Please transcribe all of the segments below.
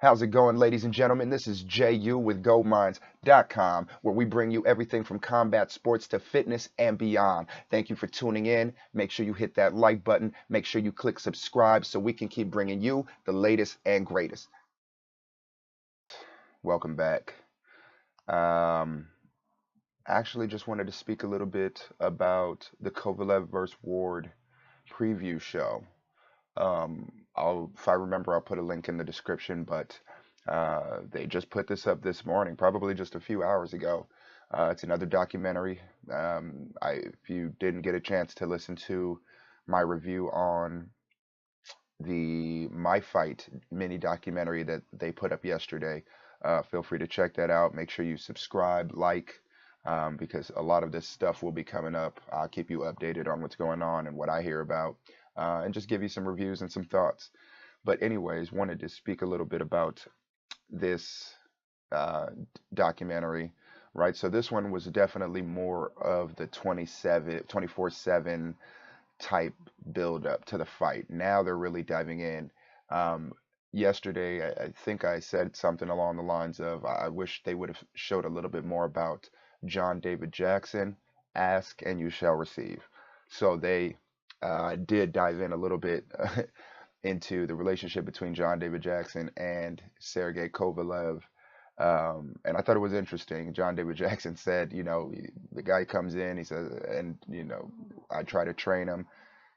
How's it going, ladies and gentlemen? This is JU with GoMinds.com, where we bring you everything from combat sports to fitness and beyond. Thank you for tuning in. Make sure you hit that like button. Make sure you click subscribe so we can keep bringing you the latest and greatest. Welcome back. Um, Actually, just wanted to speak a little bit about the Kovalev vs. Ward preview show. If I remember, I'll put a link in the description, but they just put this up this morning, probably just a few hours ago. It's another documentary. If you didn't get a chance to listen to my review on the My Fight mini documentary that they put up yesterday, feel free to check that out. Make sure you subscribe, like, because a lot of this stuff will be coming up. I'll keep you updated on what's going on and what I hear about, and just give you some reviews and some thoughts. But anyways, wanted to speak a little bit about this documentary, right? So this one was definitely more of the 24/7 type build up to the fight. Now they're really diving in. Yesterday, I think I said something along the lines of, I wish they would have showed a little bit more about John David Jackson. Ask and you shall receive. So they did dive in a little bit into the relationship between John David Jackson and Sergey Kovalev. And I thought it was interesting. John David Jackson said, the guy comes in, he says, and, I try to train him.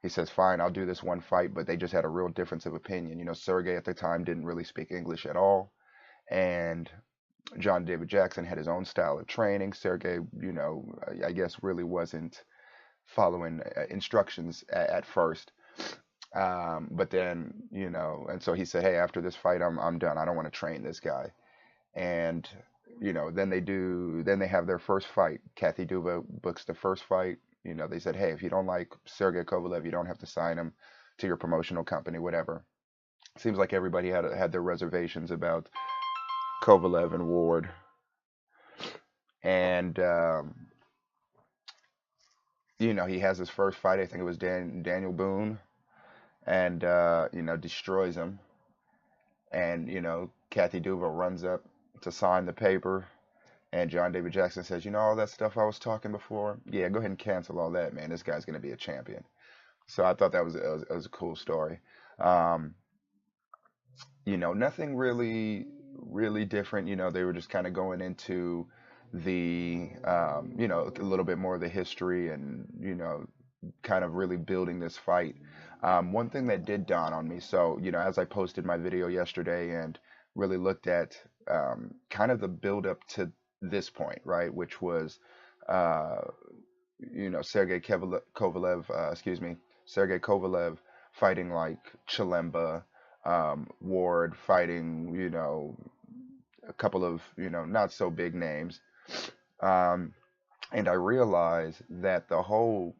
He says, fine, I'll do this one fight, but they just had a real difference of opinion. Sergey at the time didn't really speak English at all. And John David Jackson had his own style of training. Sergey, I guess really wasn't following instructions at first. But then, and so he said, hey, after this fight, I'm done. I don't want to train this guy. And, then they have their first fight. Kathy Duva books the first fight. They said, hey, if you don't like Sergey Kovalev, you don't have to sign him to your promotional company, whatever. Seems like everybody had their reservations about Kovalev and Ward. And, he has his first fight. I think it was Daniell Boone, and, destroys him. And, Kathy Duva runs up to sign the paper. And John David Jackson says, all that stuff I was talking before? Yeah, go ahead and cancel all that, man. This guy's going to be a champion. So I thought that was a cool story. Nothing really different. They were just kind of going into the, a little bit more of the history and, kind of really building this fight. One thing that did dawn on me, so, as I posted my video yesterday and really looked at kind of the build up to this point, right, which was, Sergey Kovalev fighting like Chilemba, Ward fighting, a couple of, not so big names. And I realized that the whole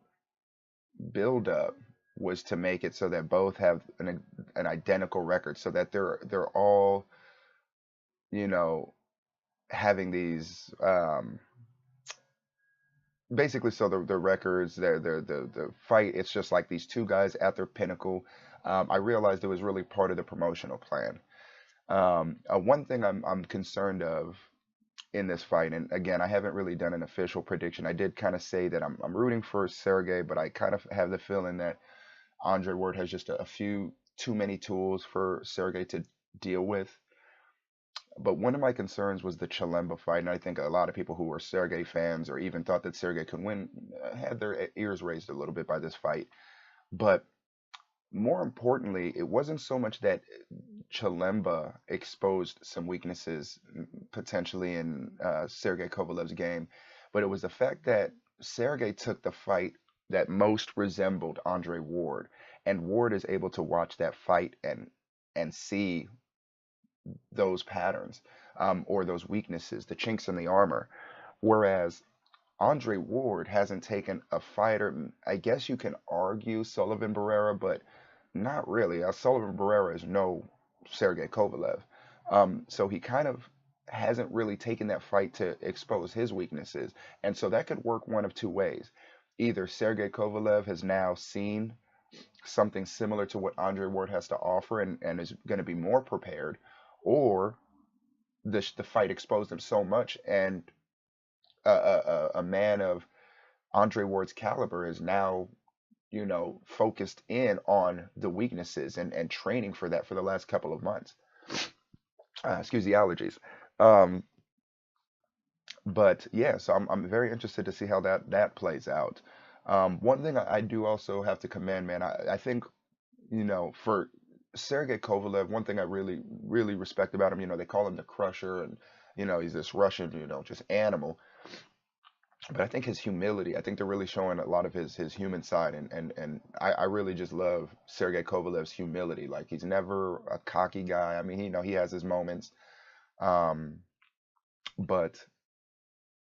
build up was to make it so that both have an identical record, so that they're all, having these basically, so the records, the fight, it's just like these two guys at their pinnacle. I realized it was really part of the promotional plan. One thing I'm concerned of in this fight, and again, I haven't really done an official prediction. I did kind of say that I'm rooting for Sergey, but I kind of have the feeling that Andre Ward has just a few too many tools for Sergey to deal with. But one of my concerns was the Chilemba fight, and I think a lot of people who were Sergey fans or even thought that Sergey could win had their ears raised a little bit by this fight. But more importantly, it wasn't so much that Chilemba exposed some weaknesses potentially in Sergey Kovalev's game, but it was the fact that Sergey took the fight that most resembled Andre Ward, and Ward is able to watch that fight and see those patterns, or those weaknesses, the chinks in the armor. Whereas Andre Ward hasn't taken a fighter, I guess you can argue Sullivan Barrera, but not really. Sullivan Barrera is no Sergey Kovalev. So he kind of hasn't really taken that fight to expose his weaknesses. And so that could work one of two ways. Either Sergey Kovalev has now seen something similar to what Andre Ward has to offer and is going to be more prepared, or the fight exposed him so much, and a man of Andre Ward's caliber is now, focused in on the weaknesses and training for that for the last couple of months. Excuse the allergies. Um, but yeah, so I'm very interested to see how that plays out. One thing I do also have to commend, man, I think, for Sergey Kovalev, one thing I really, really respect about him, they call him the Crusher, and he's this Russian, just animal. But I think his humility, I think they're really showing a lot of his human side, and I really just love Sergey Kovalev's humility. Like, he's never a cocky guy. I mean, he has his moments, um, but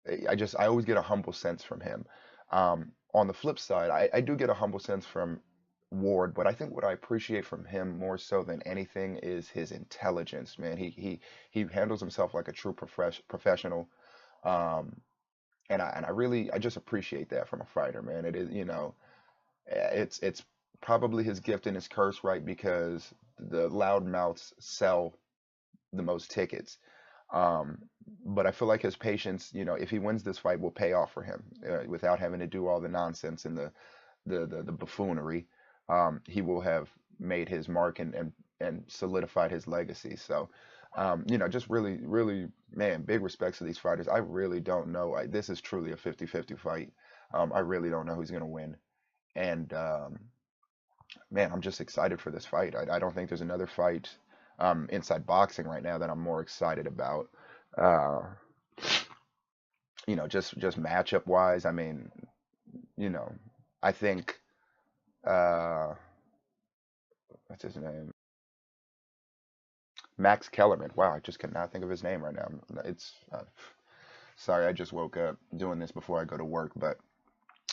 I always get a humble sense from him. On the flip side, I do get a humble sense from Ward, but I think what I appreciate from him more so than anything is his intelligence, man. He handles himself like a true professional. Um, and I really I just appreciate that from a fighter, man. It is, it's probably his gift and his curse, right? Because the loudmouths sell the most tickets. Um, but I feel like his patience, if he wins this fight, will pay off for him, without having to do all the nonsense and the buffoonery. He will have made his mark and solidified his legacy. So, just really, really, man, big respects to these fighters. I really don't know. This is truly a 50-50 fight. I really don't know who's going to win. And man, I'm just excited for this fight. I don't think there's another fight inside boxing right now that I'm more excited about. Uh, just matchup wise. I mean, you know, I think uh, what's his name? Max Kellerman. Wow, I just cannot think of his name right now. It's sorry, I just woke up doing this before I go to work, but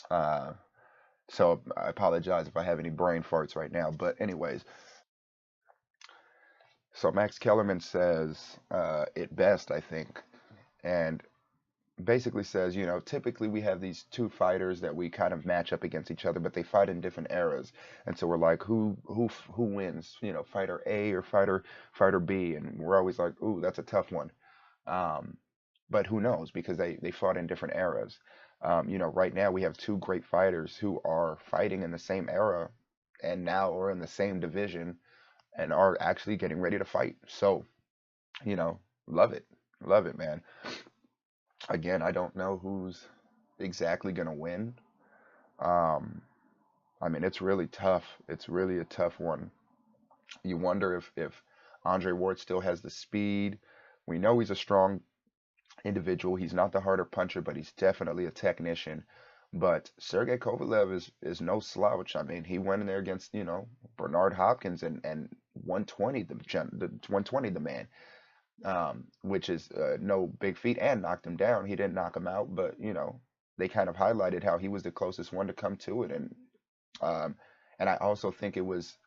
uh, so I apologize if I have any brain farts right now. But anyways, so Max Kellerman says it best, I think, and basically says, typically we have these two fighters that we kind of match up against each other, but they fight in different eras, and so we're like, who wins? Fighter A or fighter B, and we're always like, ooh, that's a tough one. Um, but who knows? Because they fought in different eras. Right now we have two great fighters who are fighting in the same era, and now are in the same division, and are actually getting ready to fight. So, you know, love it, man. Again, I don't know who's exactly gonna win. Um, I mean, it's really tough. It's really a tough one. You wonder if Andre Ward still has the speed. We know he's a strong individual. He's not the harder puncher, but he's definitely a technician. But Sergey Kovalev is no slouch. I mean, he went in there against, Bernard Hopkins and 120 the 120 the man, which is no big feat, and knocked him down. He didn't knock him out, but they kind of highlighted how he was the closest one to come to it, um, and I also think it was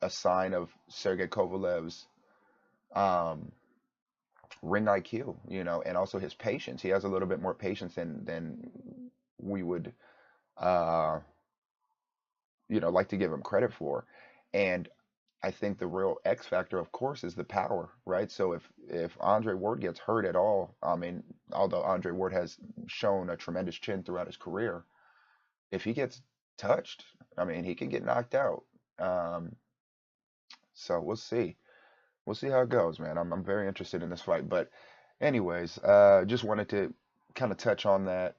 a sign of Sergey Kovalev's um, ring IQ, and also his patience. He has a little bit more patience than we would, uh, like to give him credit for. And I think the real X factor, of course, is the power, right? So if Andre Ward gets hurt at all, I mean, although Andre Ward has shown a tremendous chin throughout his career, if he gets touched, I mean, he can get knocked out. Um, so we'll see. We'll see how it goes, man. I'm very interested in this fight. But anyways, just wanted to kind of touch on that.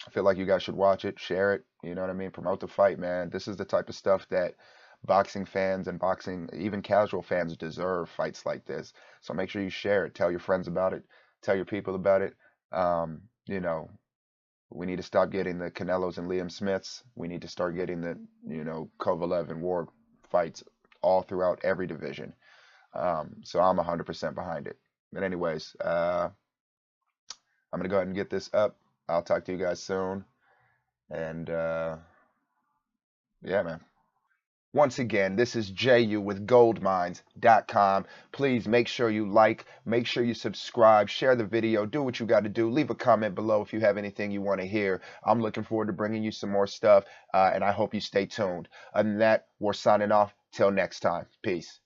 I feel like you guys should watch it, share it, you know what I mean? Promote the fight, man. This is the type of stuff that boxing fans and boxing, even casual fans, deserve, fights like this. So make sure you share it, tell your friends about it, tell your people about it. Um, you know, we need to stop getting the Canelos and Liam Smiths. We need to start getting the, Kovalev and Ward fights all throughout every division. So I'm 100% behind it. But anyways, I'm gonna go ahead and get this up. I'll talk to you guys soon. And yeah, man. Once again, this is JU with goldmines.com. Please make sure you like, make sure you subscribe, share the video, do what you got to do. Leave a comment below if you have anything you want to hear. I'm looking forward to bringing you some more stuff, and I hope you stay tuned. Other than that, we're signing off. Till next time. Peace.